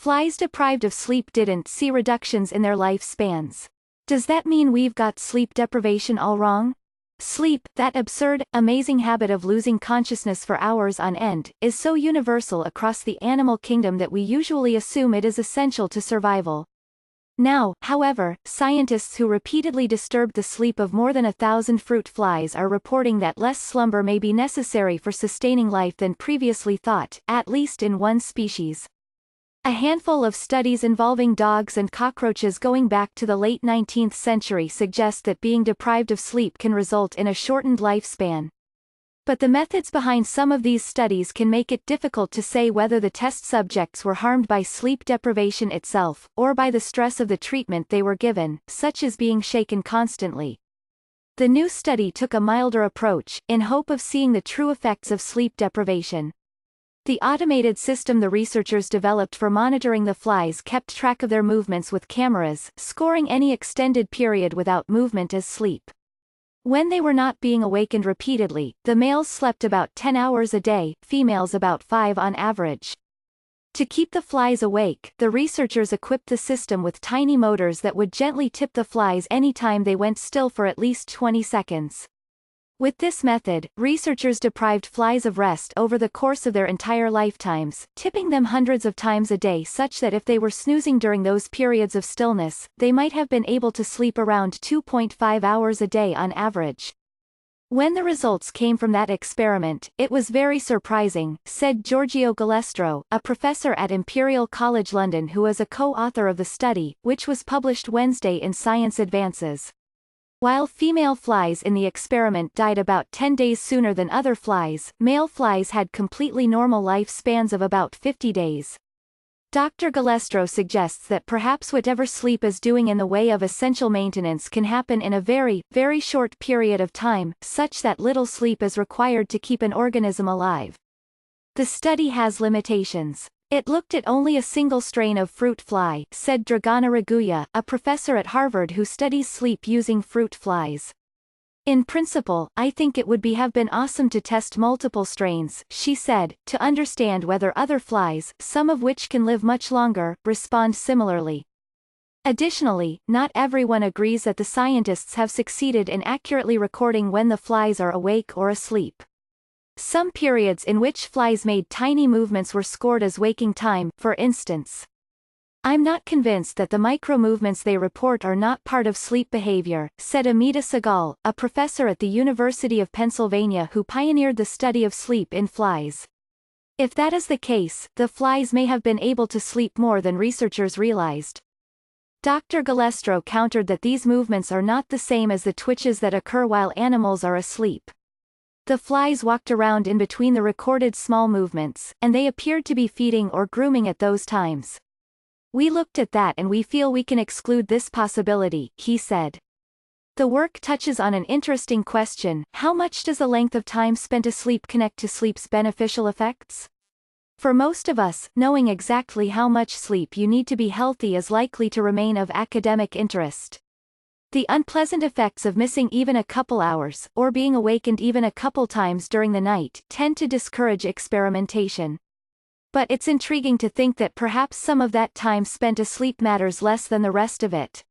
Flies deprived of sleep didn't see reductions in their lifespans. Does that mean we've got sleep deprivation all wrong? Sleep, that absurd, amazing habit of losing consciousness for hours on end, is so universal across the animal kingdom that we usually assume it is essential to survival. Now, however, scientists who repeatedly disturbed the sleep of more than 1,000 fruit flies are reporting that less slumber may be necessary for sustaining life than previously thought, at least in one species. A handful of studies involving dogs and cockroaches going back to the late 19th century suggest that being deprived of sleep can result in a shortened lifespan. But the methods behind some of these studies can make it difficult to say whether the test subjects were harmed by sleep deprivation itself, or by the stress of the treatment they were given, such as being shaken constantly. The new study took a milder approach, in hope of seeing the true effects of sleep deprivation. The automated system the researchers developed for monitoring the flies kept track of their movements with cameras, scoring any extended period without movement as sleep. When they were not being awakened repeatedly, the males slept about 10 hours a day, females about 5 on average. To keep the flies awake, the researchers equipped the system with tiny motors that would gently tip the flies anytime they went still for at least 20 seconds. With this method, researchers deprived flies of rest over the course of their entire lifetimes, tipping them hundreds of times a day such that if they were snoozing during those periods of stillness, they might have been able to sleep around 2.5 hours a day on average. When the results came from that experiment, it was very surprising, said Giorgio Galestro, a professor at Imperial College London who is a co-author of the study, which was published Wednesday in Science Advances. While female flies in the experiment died about 10 days sooner than other flies, male flies had completely normal lifespans of about 50 days. Dr. Galestro suggests that perhaps whatever sleep is doing in the way of essential maintenance can happen in a very, very short period of time, such that little sleep is required to keep an organism alive. The study has limitations. It looked at only a single strain of fruit fly, said Dragana Raguya, a professor at Harvard who studies sleep using fruit flies. In principle, I think it would have been awesome to test multiple strains, she said, to understand whether other flies, some of which can live much longer, respond similarly. Additionally, not everyone agrees that the scientists have succeeded in accurately recording when the flies are awake or asleep. Some periods in which flies made tiny movements were scored as waking time, for instance. I'm not convinced that the micro-movements they report are not part of sleep behavior, said Amita Sehgal, a professor at the University of Pennsylvania who pioneered the study of sleep in flies. If that is the case, the flies may have been able to sleep more than researchers realized. Dr. Galestro countered that these movements are not the same as the twitches that occur while animals are asleep. The flies walked around in between the recorded small movements, and they appeared to be feeding or grooming at those times. We looked at that and we feel we can exclude this possibility, he said. The work touches on an interesting question: how much does the length of time spent asleep connect to sleep's beneficial effects? For most of us, knowing exactly how much sleep you need to be healthy is likely to remain of academic interest. The unpleasant effects of missing even a couple hours, or being awakened even a couple times during the night, tend to discourage experimentation. But it's intriguing to think that perhaps some of that time spent asleep matters less than the rest of it.